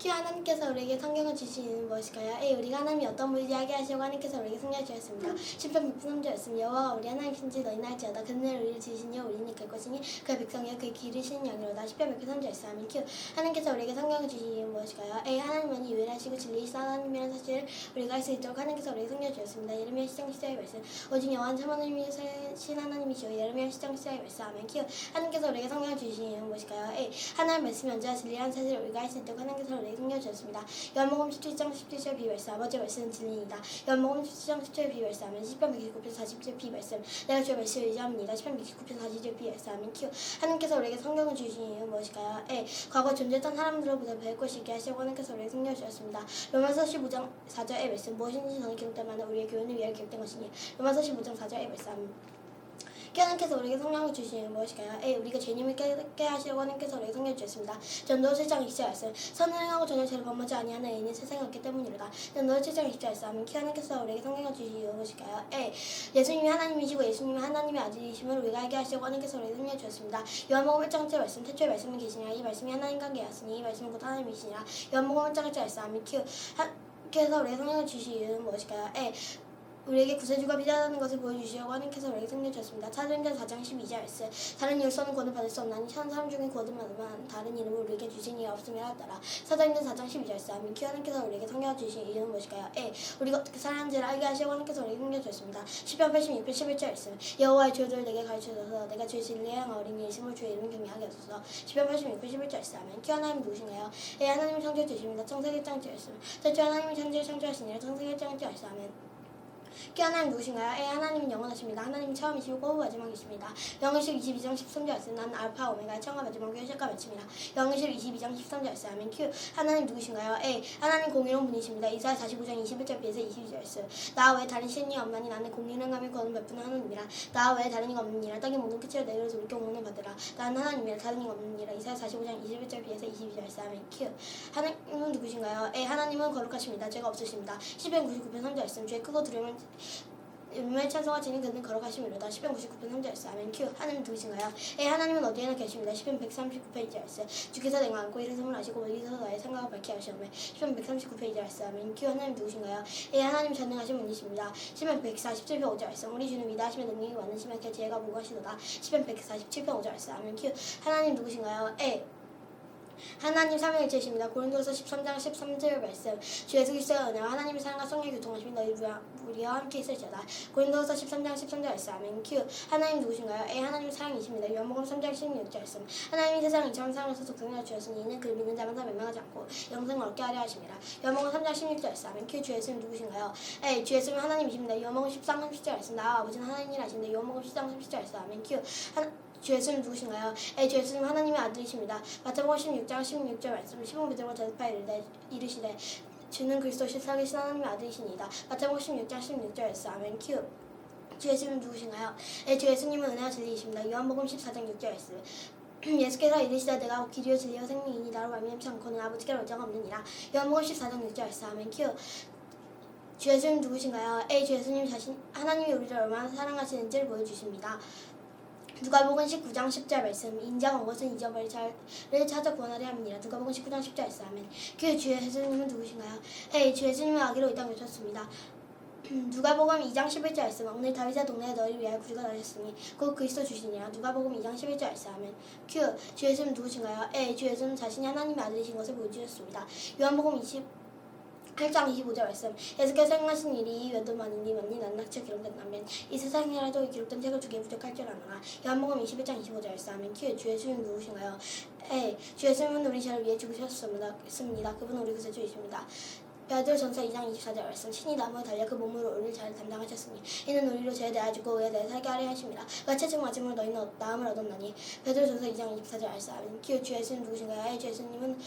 Q 하나님께서 우리에게 성경을 주신 이유는 무엇일까요? A. 우리가 하나님이 어떤 분인지 알게 하시려고 하나님께서 우리에게 성경을 주셨습니다. 10편 103절였습니다. 여호와가 우리 하나님이신지 너희는 알지어다. 그는 우리를 지으시니 우리는 이끌 것이니 그의 백성이여 그의 기르시는 양이로다. 10편 103절였습니다. 아멘. Q 하나님께서 우리에게 성경을 주신 이유는 무엇일까요? A. 하나님만이 유일하시고 진리이신 하나님이라는 사실을 우리가 알 수 있도록 하나님께서 우리에게 성경을 주셨습니다. 예레미야 10장 10절의 말씀 오직 여호와는 참 하나님이신 하나님이시오. 예레미야 10장 10절의 말씀 아멘. Q 하나님께서 우리에게 성경을 주신 이유는 무엇일까요? A. 하나님 말씀이 언제나 진리라는 사실을 우리가 알 수 있도록 하나님께서 우리에게 성경을 주셨습니다. 요한복음 17장 17절 비말씀 아버지의 말씀은 진리이다. 요한복음 17장 17절 비말씀 아멘. 10편 129편 40절 비말씀 내가 주의 말씀을 의지합니다. 10편 129편 40절 비말씀 아멘. Q 하나님께서 우리에게 성경을 주신 이유는 무엇일까요? A. 과거 존재했던 사람들로부터 배울 것이 있게 하시려고 하나님께서 우리에게 성경을 주셨습니다. 로마서 15장 4절의 말씀 무엇인지 전에 기록된 바는 우리의 교훈을 위하여 기록된 것이니 로마서 15장 4절의 말씀 아멘. 하나님께서 우리에게 성령을 주시는 무엇일까요? A. 우리가 죄님을 깨닫게 하시려고 하나님께서 우리에게 성령을 주셨습니다. 전도 7장 20절 말씀 선을 행하고 전혀 죄를 범하지 아니하는 의인은 세상에 없기 때문이로다. 전도 7장 20절 말씀 아멘. 하나님께서 우리에게 성령을 주시는 이유는 무엇일까요? A. 예수님이 하나님이시고 예수님이 하나님의 아들이심을 우리가 알게 하시려고 하나님께서 우리에게 성령을 주셨습니다. 요한복음 1장 1절 말씀 태초에 말씀이 계시니라 이 말씀이 하나님과 함께하였으니 이 말씀은 곧 하나님이시니라. 요한복음 1장 1절 말씀 아멘. 하나님께서 우리에게 성령을 주시는 이유는 무엇일까요? A. 우리에게 구세주가 필요하다는 것을 보여주시려고 하나님께서 우리에게 성령을 주셨습니다. 사도행전 4장 12절 말씀 다른 이로서는 구원을 받을 수 없나니 천 사람 중에 구원을 받으면 다른 이름을 우리에게 주신 이가 없음이라 하더라. 사도행전 4장 12절 말씀 아멘. 하나님께서 우리에게 성령을 주신 이유는 무엇일까요? A. 우리가 어떻게 살아가는지를 알게 하시려고 하나님께서 우리에게 성령을 주셨습니다. 10편 86편 11절 말씀 여호와의 죄를 내게 가르쳐줘서 내가 주의 진리에 어린이 예심을 주의 이름 경외하게 하소서. 10편 86편 11절 말씀 아멘. 하나님 누구신가요? A. 하나님이 창조해 주십니다. 창세기 1장 1절 말씀 태초에 하나님이 천지를 창조하시니라. 창세기 1장 1절 말씀 아멘. 하나님 누구신가요? A. 하나님은 영원하십니다. 하나님이 처음이시고 마지막이십니다. 영의실 22장 13절 말씀 나는 알파 오메가의 처음과 마지막의 시작과 마침이라. 영의실 22장 13절 말씀 아멘. Q 하나님 누구신가요? A. 하나님 공의로운 분이십니다. 이사야 45장 21절 비에서 22절 말씀 나 외에 다른 신이 없나니 나는 공의능하며 구원을 베푸는 하나님이라. 나 외에 다른 이가 없느니라. 땅의 모든 끝을 내려 돌이켜 공론을 받으라. 나는 하나님이라 다른 이가 없느니라. 이사야 45장 21절 비에서 22절 말씀 아멘. Q 하나님은 누구신가요? A. 하나님은 거룩하십니다. 죄가 없으십니다. 시편 99편 3절 말씀 죄 크고 두려움을 음의 찬송하시니 그는 걸어가심이로다. 10편 99편 3절 말씀 아멘. Q 하나님 누구신가요? A. 하나님은 어디에나 계십니다. 10편 139편 2절 말씀 주께서 내가 안고 일어섬을 하시고 멀리서 나의 생각을 밝게 하시오매. 10편 139편 2절 말씀 아멘. Q 하나님 누구신가요? A. 하나님 전능하신 분이십니다. 10편 147편 5절 말씀 우리 주는 위대하시며 능력이 많으시며 그 지혜가 무거우시도다. 10편 147편 5절 말씀 아멘. Q 하나님 누구신가요? A. 하나님 삼위일체이십니다. 고린도서 13장 13절 말씀 주 예수 그리스도의 은혜와 하나님의 사랑과 성령의 교통하심이 너희 우리와 함께 있을지어다. 고린도서 13장 13절 말씀 아멘. Q 하나님 누구신가요? A. 하나님의 사랑이십니다. 요한복음 3장 16절 말씀 하나님이 세상을 이처럼 사랑하셔서 독생자를 주셨으니 이는 그를 믿는 자마다 멸망하지 않고 영생을 얻게 하려 하심이라. 요한복음 3장 16절 말씀 아멘. Q 주 예수님 누구신가요? A. 주 예수님은 하나님이십니다. 요한복음 13장 30절 말씀 나와 아버지는 하나님이라 하십니다. 요한복음 10장 30절 말씀 아멘. Q 주 예수님 누구신가요? A. 주 예수님 하나님의 아들이십니다. 마태복음 16장 16절 말씀 시몬 베드로가 대답하여 이르시되 주는 그리스도시 살아계신 하나님의 아들이시니이다. 마태복음 16장 16절 말씀 아멘. Q 주 예수님 누구신가요? A. 주 예수님은 은혜와 진리이십니다. 요한복음 14장 6절 말씀 예수께서 이르시되 내가 길이요 진리요 생명이니 나로 말미암지 않고는 아버지께로 올 자가 없느니라. 요한복음 14장 6절 말씀 아멘. Q 주 예수님 누구신가요? A. 주 예수님 자신 하나님이 우리를 얼마나 사랑하시는지를 보여주십니다. 누가복음 19장 10절 말씀 인자가 온 것은 잊어버릴 자를 찾아 구원하려 함이니라. 누가복음 19장 10절 말씀 아멘. 그 주 예수님은 누구신가요? A. 주 예수님은 아기로 이 땅에 오셨습니다. 누가복음 2장 11절 말씀 오늘 다윗의 동네에 너희를 위하여 구주가 나셨으니 곧 그리스도 주시니라. 누가복음 2장 11절 말씀 아멘. Q 주 예수님 누구신가요? A. 주 예수님 자신이 하나님의 아들이신 것을 보여주셨습니다. 요한복음 8장 25절 말씀 예수께서 행하신 일이 외도만이니 만니 낱낱이 기록된다면 이 세상이라도 기록된 책을 주기에 부족할 줄 아노라. 요한복음 21장 25절 말씀 아멘. Q 주 예수님 누구신가요? A. 주 예수님은 우리 죄를 위해 죽으셨습니다. 그분은 우리 구세주이십니다. 베드로전서 2장 24절 말씀 신이 나무에 달려 그 몸으로 우리를 잘 담당하셨으니 이는 우리로 죄에 대하여 죽고 의에 대해 살게 하려 하심이라. 그가 채찍 맞음으로 너희는 나음을 얻었나니. 베드로전서 2장 24절 말씀 아멘. Q 주 예수님 누구신가요? A. 주 예수님은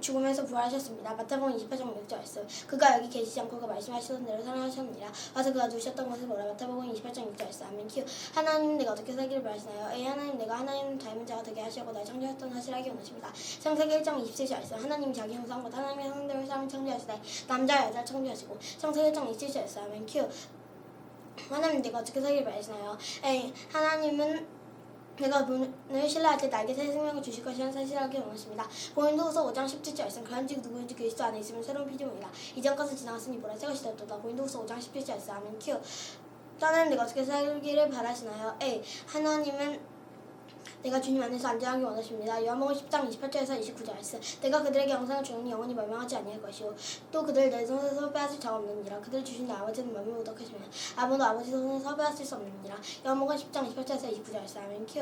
죽음에서 부활하셨습니다. 마태복음 28장 6절 말씀 그가 여기 계시지 않고 그 말씀하시던 대로 살아나셨느니라. 와서 그가 누우셨던 것을 보라. 마태복음 28장 6절 말씀 아멘. Q 하나님 내가 어떻게 살기를 바라시나요? A. 하나님 내가 하나님 닮은 자가 되게 하시려고 날 창조했던 사실을 알기 원하십니다. 창세기 1장 27절 말씀 하나님이 자기 형상과 하나님의 형상대로 사람을 창조하시되 남자 여자를 창조하시고 창세기 1장 27절 말씀 아멘. Q 하나님 내가 어떻게 살기를 바라시나요? A. 하나님은 내가 분을 신뢰할 때 나에게 새 생명을 주실 것이라는 사실을 알게 원하십니다. 고린도후서 5장 17절 말씀 그런즉 누구든지 그리스도 안에 있으면 새로운 피조물이라 이전 것은 지나갔으니 보라 새 것이 되었도다. 고린도후서 5장 17절 말씀 아멘. 큐. 하나님 내가 어떻게 살기를 바라시나요? A. 하나님은 내가 주님 안에서 안전하게 원하십니다. 요한복음 10장 28절에서 29절 말씀 내가 그들에게 영생을 주노니 영원히 멸망하지 아니할 것이요 또 그들 내 손에서 빼앗을 자가 없느니라. 그들 주신 내 아버지는 멸망 못하시며 아무도 아버지 손에서 빼앗을 수 없느니라. 요한복음 10장 28절에서 29절 말씀 아멘. 큐.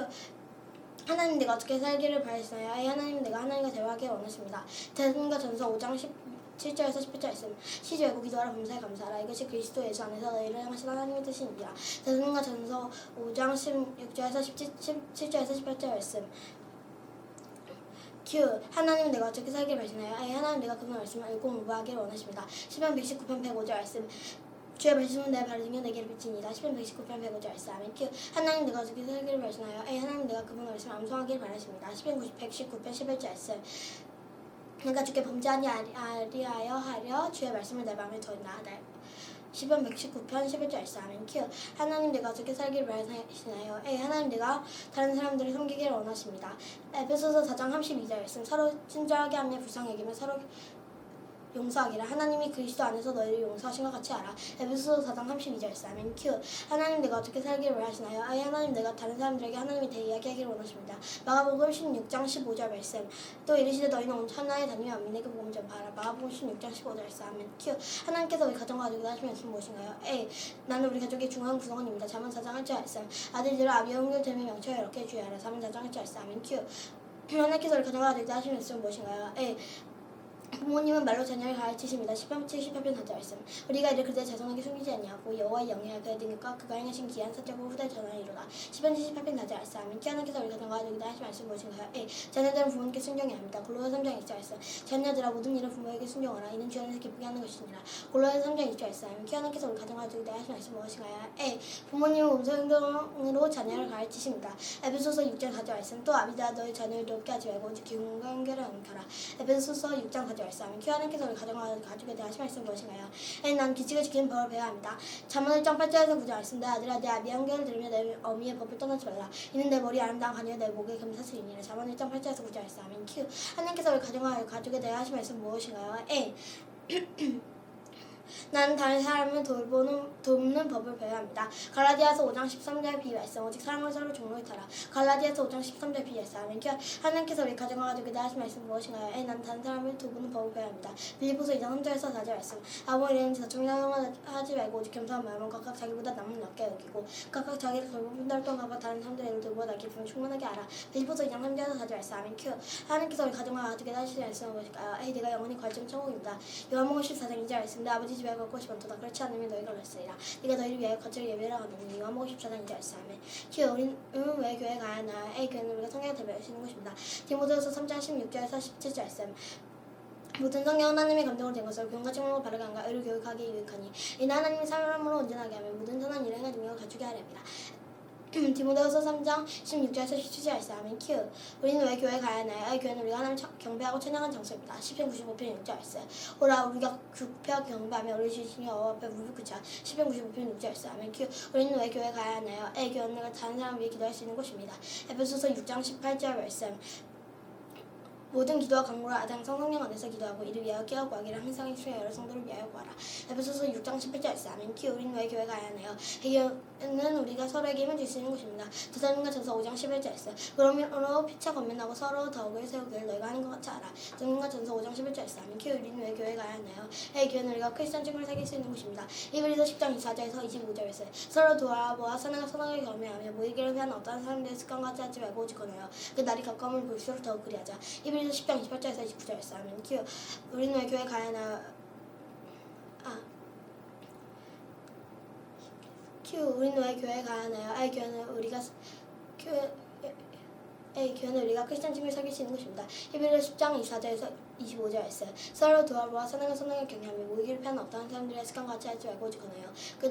하나님 내가 어떻게 살기를 바라시나요? A. 하나님 내가 하나님과 대화하기를 원하십니다. 대선과 전서 5장 7절에서 18절 말씀 시지 말고 기도하라 범사에 감사하라 이것이 그리스도 예수 안에서 너희를 향하신 하나님의 뜻이니라. 대선과 전서 5장 16절에서 17절에서 18절 말씀 Q. 하나님 내가 어떻게 살기를 바라시나요? A. 하나님 내가 그분 말씀을 읽고 공부하기를 원하십니다. 시편 119편 105절 말씀 주의 말씀은 내 발을 등에 내게를 비치니이다. 시편 119편 105절 말씀 아멘. Q. 하나님 내가 어떻게 살기를 바라시나요? A. 하나님 내가 그분 말씀을 암송하기를 바라십니다. 시편 119편 11절 말씀 내가 주께 범죄하니 아리하여 하려 주의 말씀을 내 마음에 두었나. 시편 119편 11절 말씀 아멘. Q. 하나님 내가 어떻게 살기를 바라시나요? A. 하나님 내가 다른 사람들을 섬기기를 원하십니다. 에베소서 4장 32절 말씀 서로 친절하게 하며 불쌍히 여기며 서로 용서하기를 하나님이 그리스도 안에서 너희를 용서하신 것 같이 알아. 에베소서 4장 32절 말씀 아멘. Q. 하나님 내가 어떻게 살기를 원하시나요? A. 하나님 내가 다른 사람들에게 하나님에 대해 이야기하기를 원하십니다. 마가복음 16장 15절 말씀 또 이르시되 너희는 온 천하에 다니며 민에게 복음 전파하라. 마가복음 16장 15절 말씀 아멘. Q. 하나님께서 우리 가정과 가족을 하시는 말씀은 무엇인가요? A. 나는 우리 가족의 중요한 구성원입니다. 잠언 4장 1절 말씀 아들들아 아비와 형제들의 명철을 이렇게 해주야 하라. 잠언 4장 1절 말씀 아멘. Q. 하나님께서 우리 가정과 가족을 하시는 말씀은 무엇인가요? A. 부모님은 말로 자녀를 가르치십니다. 시편 78편 4절 말씀 우리가 이를 그들의 자손에게 숨기지 아니하고 여호와의 영예할 그의 능력과 그가 행하신 기한 사적으로 후대 전하를 이루라. 시편 78편 4절 말씀 아멘. 하나님께서 우리 가정과 가족에게 하신 말씀 무엇인가요? A. 자녀들은 부모님께 순종해야 합니다. 골로새 3장 2절 말씀 자녀들아 모든 일은 부모에게 순종하라. 이는 주 안에서 기쁘게 하는 것이니라. 골로새 3장 2절 말씀 아멘. 하나님께서 우리 가정과 가족에게 하신 말씀 무엇인가요? A. 부모님은 음성행동으로 자녀를 가르치십니다. 에베소서 6장 4절 말씀 또 아비들아 너희 자녀를 높게 하지 말고 오직 기쁨과 연결을 안타라. 에베소서 6장 4절 말씀 Q. 하나님께서 우리 가정과 가족에 대해 하신 말씀 무엇인가요? A. 난 규칙을 지키는 법을 배워야 합니다. 잠언 1장 8절에서 9절 말씀 내 아들아 내 아비의 훈계를 들으며 내 어미의 법을 떠나지 말라. 이는 내 머리 아름다운 가니요 내 목에 금사슬이니라. 잠언 1장 8절에서 9절 말씀 아멘. Q. 하나님께서 우리 가정과 가족에 대해 하신 말씀 무엇인가요? A. 나는 다른 사람을 돕는 법을 배워야 합니다. 갈라디아서 5장 13절 B 말씀 오직 사랑으로 서로 종로에 타라. 갈라디아서 5장 13절 B 말씀 아멘. 하나님께서 우리 가정과 가족에 대해 하신 말씀 무엇인가요? A. 나는 다른 사람을 돕는 법을 배워야 합니다. 빌립보서 2장 3절에서 4절 말씀 아무 일에는 자충량을 하지 말고 오직 겸손한 마음은 각각 자기보다 남을 낮게 여기고 각각 자기를 돌보는 달 동안 각각 다른 사람들의 일을 돌보아 날 기쁨을 충만하게 알아. 빌립보서 2장 3절에서 4절 말씀 아멘. 하나님께서 우리 가정과 가족에 대해 하신 말씀은 무엇일까요? A. 내가 영원히 거할 천국입니다. 요한복음 14장 2절 말씀 내 아버지 집에 걷고 싶었도다. 그렇지 않으면 너희가 멸시리라. 네가 너희를 위하여 거처를 예비하라 하노니. 요한복음 14장 2절 말씀 아멘. Q. 우리는 왜 교회에 가야 하나요? A. 교회는 우리가 성경을 대변하시는 곳입니다. 디모데후서 3장 16절에서 17절 말씀 모든 성경 하나님의 감동으로 된 것을 교훈과 책망으로 바르게 한가 의를 교육하기에 유익하니 이는 하나님의 사람으로 온전하게 하며 모든 선한 일을 행하는 능력을 갖추게 하려 합니다. 디모데후서 3장 16절에서 17절 말씀 아멘. Q. 우리는 왜 교회에 가야 하나요? A. 교회는 우리가 하나님 경배하고 찬양하는 장소입니다. 시편 95편 6절 말씀 오라 우리가 국회하고 경배하며 우리 주신이 여호와 앞에 무릎 꿇자. 시편 95편 6절 말씀 아멘. Q. 우리는 왜 교회에 가야 하나요? A. 교회는 내가 다른 사람 위해 기도할 수 있는 곳입니다. 에베소서 6장 18절 말씀 모든 기도와 간구를 아장 성령 안에서 기도하고 이를 위하여 깨어 구하기를 항상 주의 여러 성도를 위하여 구하라. 에베소서 6장 18절 말씀 아멘. Q. 우리는 왜 교회 가야 하나요? 교회는 우리가 서로에게 힘을 줄 수 있는 곳입니다. 데살로니가 전서 5장 11절 말씀 그러므로 피차 권면하고 서로 더욱을 세우기를 너희가 하는 것 같이 알아. 데살로니가 전서 5장 11절 말씀 아멘. Q. 우리는 왜 교회 가야 하나요? 교회는 우리가 크리스천 친구를 사귈 수 있는 곳입니다. 히브리서 10장 24절에서 25절 말씀 서로 도와보아 선행과 선하게 겸해하며 모이기를 위한 어떠한 사람들의 습관과 하지 말고 오직 권하여 그 날이 가까움을 볼수록 더욱 그리하자. 히브리서 10장 28절에서 29절 말씀 아멘. Q. 우리는 왜 교회 가야 하나요? Q. 우리는 왜 교회에 가야 하나요? 교회는 우리가 크리스천 친구를 사귈 수 있는 곳입니다. 히브리서 10장 24절에서 25절 말씀 서로 도와보아 선행을 경외하며 모이기를 피하는 어떠한 사람들의 습관과 같이 하지 말고 오직 권하여 그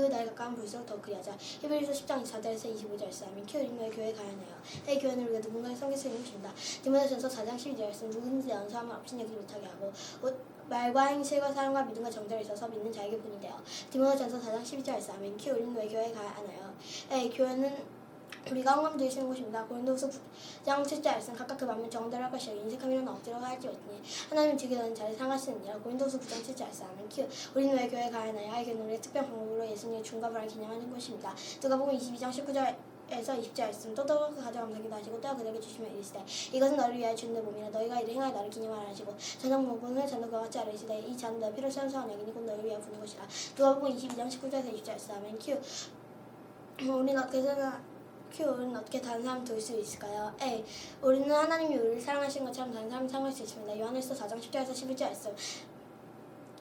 날 가까운 볼수록 더 그리하자. 히브리서 10장 24절에서 25절 말씀 아멘. Q. 우리는 왜 교회에 가야 하나요? 교회는 우리가 누군가를 섬길 수 있는 곳입니다. 디모데전서 4장 12절 말씀 누구든지 다른 사람을 업신여기지 못하게 하고 말과 행실과 사랑과 믿음과 정절이 있어서 믿는 자에게 본이 되어. 디모데전서 4장 12절 말씀 아멘. Q. 우리는 왜 교회에 가야 하나요? 교회는 우리가 헌금도 있는 곳입니다. 고린도후서 9장 7절 말씀 각각 그 마음을 정대로 할 것이요 인색함이란 억지로 할지 없으니 하나님 주기도는 잘 상하시느니라. 고린도후서 9장 7절 말씀 아멘. 큐. 우리는 왜 교회에 가야 하나요? 아이는 우리의 특별 방법으로 예수님의 죽음과 부활을 기념하는 것입니다. 누가복음 22장 19절에서 20절 말씀 또 가져 감사기도 하시고 또 그들에게 주시며 이르시되 이것은 너를 위하여 주는 내 몸이라 너희가 이를 행하여 나를 기념하라 하시고 저녁 먹음을 저녁 그와 같이 아뢰시되 이 잔은 내 피로 선수한 약이니 곧 너희를 위하여 부는 것이라. 누가복음 22장 19절에서 20절 말씀 아멘. 큐. 우리는 어떻게 다른 사람 도울 수 있을까요? A. 우리는 하나님이 우리를 사랑하신 것처럼 다른 사람을 사랑할 수 있습니다. 요한일서 4장 10절에서 11절 말씀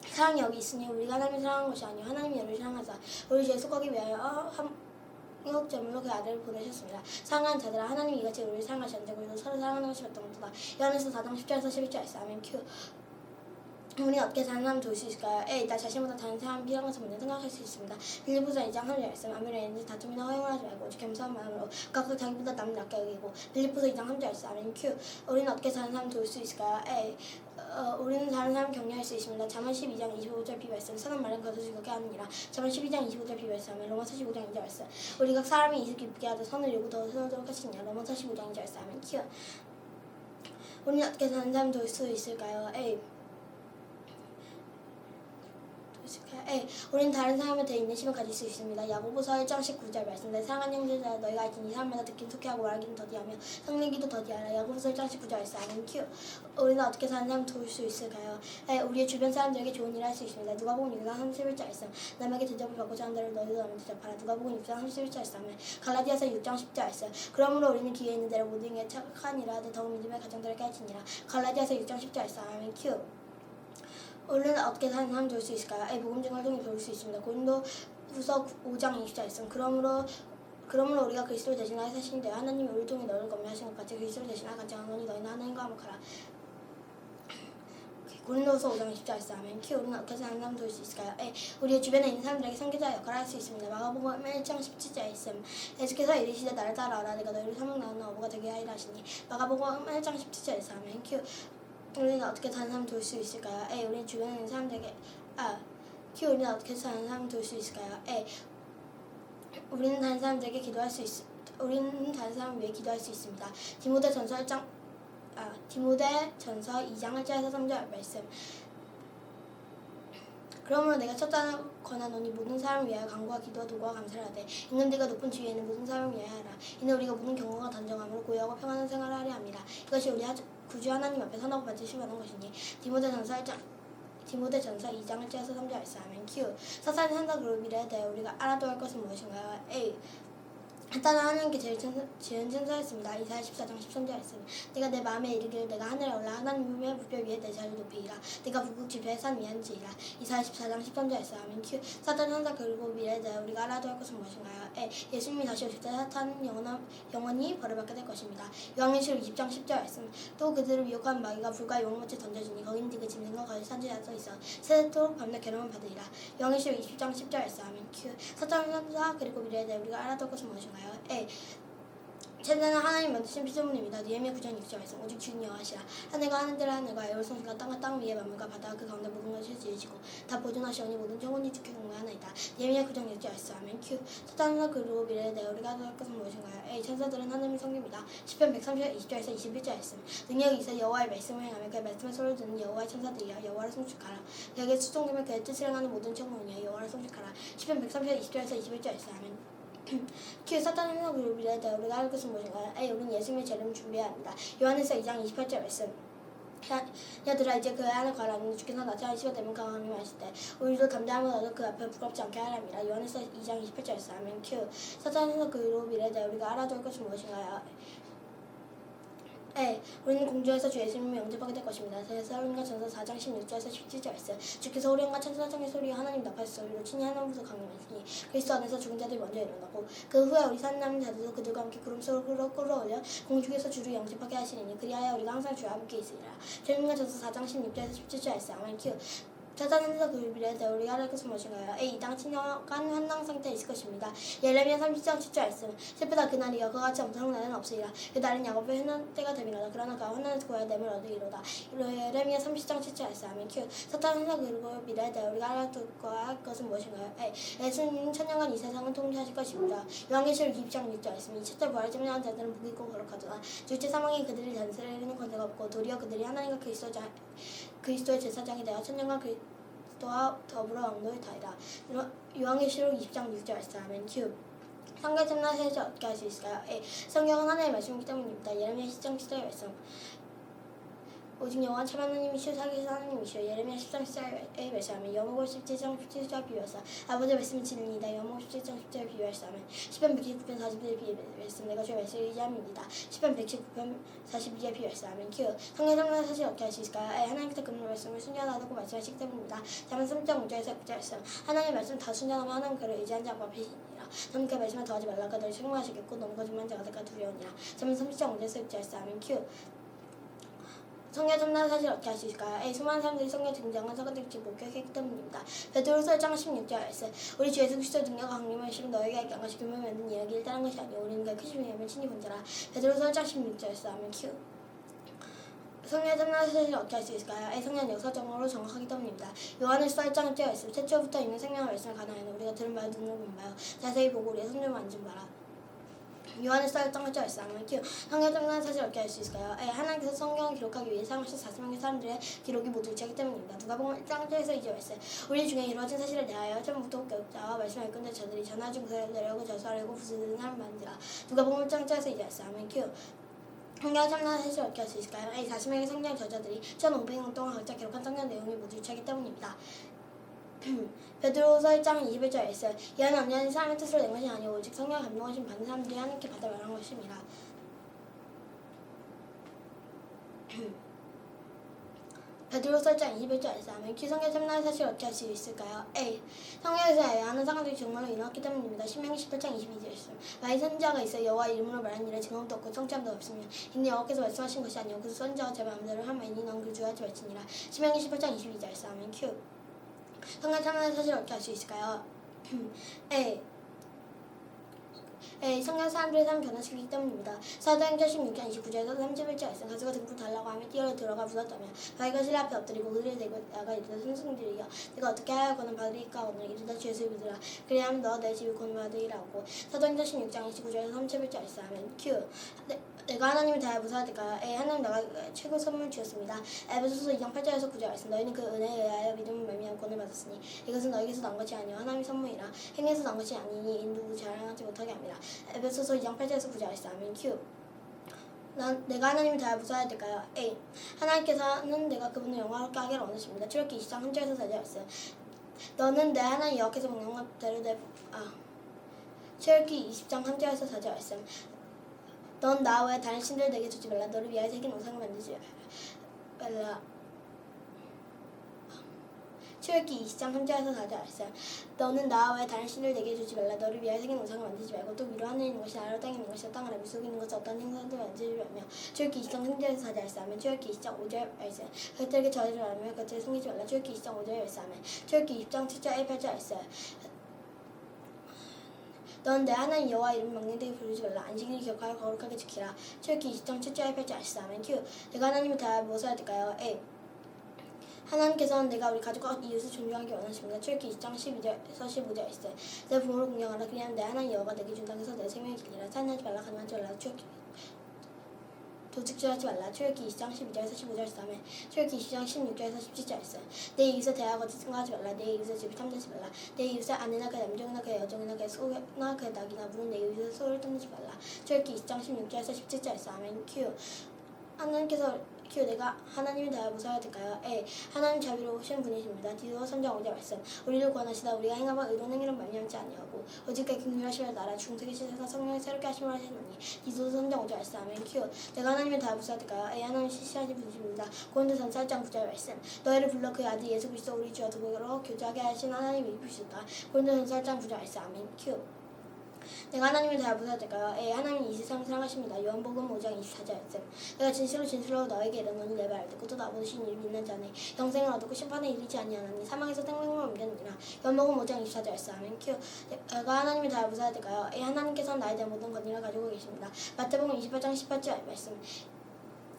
사랑이 여기 있으니 우리가 하나님을 사랑한 것이 아니요 하나님이 우리를 사랑하사 우리 죄 속하기 위하여 한국제물로 그 아들을 보내셨습니다. 사랑하는 자들아 하나님이 이같이 우리를 사랑하셨는데 우리도 서로 사랑하는 것이 마땅하다. 요한일서 4장 10절에서 11절 말씀 아멘. 큐. 우리는 어떻게 다른 사람 도울 수 있을까요? A. 나 자신보다 다른 사람 필요한 것을 먼저 생각할 수 있습니다. 빌립보서 2장 3절 말씀 아무리 애인지 다툼이나 허용을 하지 말고 오직 겸손한 마음으로 각각 자기보다 남을 낫게 여기고 빌립보서 2장 3절 말씀 아멘. 큐. 우리는 어떻게 다른 사람 도울 수 있을까요? A. 우리는 다른 사람 격려할 수 있습니다. 잠언 12장 25절 B 말씀 선한 말은 겉을 즐겁게 하느니라. 잠언 12장 25절 B 말씀 아멘. 로마서 15장 2절 말씀 우리가 사람이 이익 기쁘게 하되 선을 이루고 더 세우도록 하시느냐. 로마서 15장 2절 말씀 아멘. 큐. 우리는 어떻게 다른 사람 도울 수 있을까요? A. 우리는 다른 사람에 대해 인내심을 가질 수 있습니다. 야고보서 1장 19절 말씀 내 사랑하는 형제들아 너희가 알지니 사람마다 듣긴 속히하고 말하기는 더디하며 성내기도 더디하라. 야고보서 1장 19절 말씀 아멘. 큐. 우리는 어떻게 다른 사람 도울 수 있을까요? 우리의 주변 사람들에게 좋은 일을 할 수 있습니다. 누가복음 6장 31절 말씀 남에게 대접을 받고자 하는 대로 너희도 남에게 대접하라. 누가복음 6장 31절 말씀 갈라디아서 6장 10절 말씀 그러므로 우리는 기회 있는 대로 모든 게 착한 일을 하되 더욱 믿음의 가정들에게 할지니라. 갈라디아서 6장 10절 말씀 아멘. 큐. 우리는 어떻게 다른 사람 도울 수 있을까요? 복음 중 활동이 도울 수 있습니다. 고린도후서 5장 20절 말씀 그러므로 우리가 그리스도 대신하여 사신이 되어 하나님이 우리를 통해 너를 검매하신 것 같이 그리스도 대신하여 같이 하노니 너희는 하나님과 화목하라. 고린도후서 5장 20절 말씀 아멘. 큐. 우리는 어떻게 다른 사람 도울 수 있을까요? 우리의 주변에 있는 사람들에게 선교자 역할을 할 수 있습니다. 마가복음 1장 17절 말씀 예수께서 이르시되 나를 따라오라 내가 너희를 사먹 나오는 어부가 되게 하리라 하시니 마가복음 1장 17절 말씀 아멘. 큐. 우리는 어떻게 다른 사람 도울 수 있을까요? 우리 주변에 있는 사람들에게 우리는 어떻게 다른 사람 도울 수 있을까요? 우리는 다른 사람들에게 기도할 수 우리는 다른 사람 위해 기도할 수 있습니다. 디모데전서 2장 1절에서 3절 말씀 그러므로 내가 첫째는 권하노니 모든 사람을 위하여 간구와 기도와 도구와 감사를 하되 있는 데가 높은 지위에 있는 모든 사람을 위하여 하라. 이는 우리가 모든 경건과 단정함으로 고요하고 평안한 생활을 하려 함이라. 이것이 우리 구주 하나님 앞에 선하고 받으실 만한 것이니 디모데전서 2장 1절에서 3절 말씀 아멘. 큐. 사탄의 산다 그룹이래 대해 우리가 알아둬야 할 것은 무엇인가요? 사탄은 하나님께 지은 천사였습니다. 이사야 14장 13절 말씀 네가 내 마음에 이르기를 내가 하늘에 올라 하나님의 무별 위에 내 자리를 높이리라. 네가 북극 지폐의 산 위한지이라. 이사야 14장 13절 말씀 아멘. 큐. 사탄은 항상 그리고 미래에 대해 우리가 알아둬야 할 것은 무엇인가요? 예수님이 다시 오실 때 사탄은 영원히 벌을 받게 될 것입니다. 요한계시록 20장 10절 말씀 또 그들을 미혹한 마귀가 불과 용못에 던져주니 거기는 네가 짐승과 거짓 선지자가 써있어 세토록 밤낮 괴로움을 받으리라. 요한계시록 20장 10절 말씀 아멘. 큐. 사탄은 항상 그리고 미래에 대해 우리가 알아둘 것은 무엇인가요? 천사는 하나님 만드신 피조물입니다. 니에미야 9장 6절 말씀 오직 주님 여호와시라. 하늘과 하늘들의 하늘과 에어성수가 땅과 땅 위의 만물과 바다와 그 가운데 모든 것을 지으시고 다 보존하시오니 모든 영혼이 지켜 공부하나이다. 니에미야 9장 6절 말씀 아멘. 큐. 사탄은 그리고 미래에 대해 우리가 할 것은 무엇인가요? 천사들은 하나님의 성기입니다. 시편 130절 20절에서 21절 말씀 능력이 있어 여호와의 말씀을 행하며 그의 말씀을 소리를 듣는 여호와의 천사들이여 여호와를 송축하라. 그에게 수종되면 그의 뜻을 행하는 모든 청문이여 여호와를 송축하라. 시편 130절 20절에서 21절 말씀 아멘. 큐. 사탄의 행동 그리고 미래에 대해 우리가 할 것은 무엇인가요? 우리는 예수님의 재림을 준비해야 합니다. 요한일서 2장 28절 말씀 야들아 이제 그 안에 가라니 주께서 나타나는 시간 되면 강함이 마실 때 우리도 담대함을 얻어 그 앞에 부끄럽지 않게 하랍니다. 요한일서 2장 28절 말씀 아멘. 큐. 사탄의 행동 그리고 미래에 대해 우리가 알아둘 것은 무엇인가요? 우리는 공중에서 주 예수님을 영접하게 될 것입니다. 데살로니가 전서 4장 16절에서 17절 말씀 주께서 호령과 천사장의 소리와 하나님 나팔 소리로 친히 하나님으로서 강림하시니 그리스도 안에서 죽은 자들이 먼저 일어나고 그 후에 우리 살아남은 자들도 그들과 함께 구름 속으로 끌어올려 공중에서 주를 영접하게 하시리니 그리하여 우리가 항상 주와 함께 있으리라. 데살로니가 전서 4장 16절에서 17절 말씀 아멘. 큐. 찾아내서 그 미래에 우리가 할 것은 무엇인가요? A. 이 땅 친정한 환랑 상태에 있을 것입니다. 예레미야 30장 7절 말씀. 슬프다 그날이여 그와 같이 엄청난 날은 없으리라. 그날은 야곱의 흔한 때가 됨이로다. 그러나 그가 환난에서 구하여 냄을 얻으리로다. 예레미야 30장 7절 말씀. 아멘. 큐. 사탄은 그리고 미래에 우리가 할 것은 무엇인가요? A. 예수님 천년간 이 세상을 통치하실 것입니다. 요한계시록 20장 6절 말씀. 이 첫째 부활을 증명한 자들은 복이 있고 거룩하도다. 둘째 사망이 그들을 단세리는 권세가 없고 도리어 그들이 하나님과 그리스도의 제사장이 되어 천년간 그리스도와 더불어 왕노를 다이다. 요한계시록 20장 6절 말씀. 아멘. 큐. 성경 참나세에서 어떻게 할 수 있을까요? A. 성경은 하나님의 말씀이기 때문입니다. 예레미야 10장 10절 말씀. 오직 여호와는 참 하나님이시오 살기신 하나님이시오. 예레미야 13장 10절에 말씀하면 여호와 17장 17절 비유하사 아버지의 말씀은 진리이다. 여호와 17장 10절 비유하사면 시편 119편 41절 비유하사 내가 주의 말씀을 의지함입니다. 시편 119편 42절 비유하사면 큐. 성경 참나 사실 어떻게 할 수 있을까요? A. 하나님께서 그분의 말씀을 순전하다고 말씀하시기 때문입니다. 잠언 3장 5절에서 9절 말씀. 하나님의 말씀 다 순전하면 하나님 그를 의지하지 않고 앞이시니라. 너는 그 말씀을 더하지 말라. 그들을 책망하시겠고 너무 거짓말한 자가 될까 두려우니라. 잠언 30장 5절에서 6절 말씀. 아멘. 큐. 성경 참나는 사실 어떻게 할 수 있을까요? A. 수많은 사람들이 성경에 등장한 사건들을 목격했기 때문입니다. 베드로서 1장 16절 말씀. 우리 주 예수 그리스도의 능력과 강림을 실은 너에게 알게 한 것이 규모를 만든 이야기를 따른 것이 아니오. 우리는 그 크신 이름을 친히 본 자라. 베드로서 1장 16절 말씀. 아멘. 큐. 성경 참나는 사실 어떻게 할 수 있을까요? A. 성경 역사적으로 정확하기 때문입니다. 요한일서 1장 1절 말씀. 태초부터 있는 생명의 말씀을 가나하여 우리가 들은 바를 눈으로 본 바요. 자세히 보고 우리의 손으로 만진 바라. 요한일서 1장 1절 말씀. 큐. 성경 참나는 사실 어떻게 할 수 있을까요? A. 하나님께서 성경을 기록하기 위해 사용하신 40명의 사람들의 기록이 모두 일치하기 때문입니다. 누가복음 1장 1절에서 2절 말씀. 우리 중에 이루어진 사실에 대하여 처음부터 교육자와 말씀을 이끈 자들이 전하 중세를 내려고 저수하려고 부수는 사람 많으리라. 누가복음 1장 1절에서 2절 말씀. 큐. 성경 참나는 사실 어떻게 할 수 있을까요? A. 40명의 성경 저자들이 1500년 동안 각자 기록한 성경 내용이 모두 일치하기 때문입니다. 베드로서 1장 21절 말씀. 이하는 언제나 사람의 뜻으로 낸 것이 아니오 오직 성령 감동하신 받는 사람들이 하나님께 받아 말한 것입니다. 베드로서 1장 21절 말씀. 아멘. 큐. 성경 참나는 사실 어떻게 할 수 있을까요? A. 성경에서 하는 사건들이 정말로 일어났기 때문입니다. 신명기 18장 22절 말씀. 만일 선지자가 있어 여호와 이름으로 말한 일에 증언도 없고 성취함도 없으며 이는 여호와께서 말씀하신 것이 아니오 그 선지자가 제 마음대로 하마이니 넌 그 주하지 말지니라. 신명기 18장 22절 말씀. 아멘. 큐. 성경 참나는 사실 어떻게 할 수 있을까요? A. 성경 사람들의 삶을 변화시키기 때문입니다. 사도행전 16장 29절에서 31절 말씀. 가수가 등불 달라고 하며 뛰어 들어가 불었다며 바위가 실내 앞에 엎드리고 그들을 대고 나가 이르되 선생들이여 내가 어떻게 하여거는 받으리까 오늘 이르다 주 예수를 믿으라. 그리하면 너 내 집을 구원받으리라고. 사도행전 16장 29절에서 31절 말씀. 아멘. 큐. 내가 하나님을 대하여 무사할 때까요? A. 하나님 내가 최고 선물 주었습니다. 에베소서 2장 8절에서 9절 말씀. 너희는 그 은혜에 의하여 믿음을 말미암아 구원을 받았으니 이것은 너희에게서 난 것이 아니요 하나님의 선물이라. 행위에서 난 것이 아니니 누구 자랑하지 못하게 합니다. 에베소서 2장 8절에서 9절 말씀. 아멘. 큐. 내가 하나님을 대하여 무사해야 될까요? A. 하나님께서는 내가 그분을 영광롭게 하기를 원하십니다. 출애굽기 20장 1절에서 4절 말씀. 너는 내 하나님 여호와께서 명령한 대로 출애굽기 20장 3절에서 4절 말씀. 넌 나 외에 다른 신들을 내게 주지 말라. 너를 위하여 새긴 우상을 만들지 말라. 출애굽기 20장 3절에서 4절 말씀. 너는 나 외에 다른 신들을 내게 주지 말라. 너를 위하여 새긴 우상을 만들지 말고 또 위로 하늘에 있는 것이 아래로 땅에 있는 것이 땅 아래 물속에 있는 것이 어떤 생선도 만들지 말며. 출애굽기 20장 3절에서 4절 말씀. 출애굽기 20장 5절 말씀. 그들에게 저주지 말며 그들을 숨기지 말라. 출애굽기 20장 5절 말씀. 출애굽기 20장 7절 8절 말씀. 넌 내 하나님 여호와 이름 명령되게 부르지 말라. 안식일을 기억하여 거룩하게 지키라. 출애굽기 20장 7절 8절 말씀. 아멘. 큐. 내가 하나님을 대하여 무엇을 해야 될까요? A. 하나님께서는 내가 우리 가족과 이웃을 존중하기 원하십니다. 출애굽기 20장 12절에서 15절 말씀. 내 부모를 공경하라. 그리하면 내 하나님 여호와가 내게 준 땅에서 내 생명을 길리라. 살인하지 말라. 간음하지 말라. 도둑질하지 말라. 출애굽기 20장 12절에서 15절 말씀. 출애굽기 20장 16절에서 17절 말씀. 내 이웃에 대하여 거짓 증거하지 말라. 내 이웃의 집을 탐내지 말라. 내 이웃의 아내나 그의 남종이나 그의 여종이나 그의 소나 그의 낙이나 물은 내 이웃의 소를 떠내지 말라. 출애굽기 20장 16절에서 17절 말씀. 아멘. 큐. 하나님께서 큐. 내가 하나님을 대하여 무사해야 될까요? A. 하나님 자비로우신 분이십니다. 디도서 3장 5절 말씀. 우리를 구원하시다 우리가 행함과 의로운 행위를 말미암지 아니하고 오직 그 긍휼하심을 나라 중세기 시대사 성령의 새롭게 하심을 하시노니. 디도서 3장 5절 말씀. 아멘. 큐. 내가 하나님을 대하여 무사해야 될까요? A. 하나님 시시하신 분이십니다. 고린도전서 1장 9절 말씀. 너희를 불러 그의 아들 예수 그리스도 우리 주와 도구로 교제하게 하신 하나님을 입히셨다. 고린도전서 1장 9절 말씀. 아멘. 큐. 내가 하나님의 대화 무사야 될까요? A. 하나님이 이 세상을 사랑하십니다. 요한복음 5장 24절 말씀. 내가 진실로 너에게 이르노니 내 말을 듣고 또 나보신 이를 믿는 자는 영생을 얻고 심판에 이르지 아니하나니 사망에서 생명을 옮겼느니라. 요한복음 5장 24절 말씀. 아멘. Q. 내가 하나님의 대화 무사야 될까요? A. 하나님께서는 나에 대한 모든 권위를 가지고 계십니다. 마태복음 28장 18절 말씀.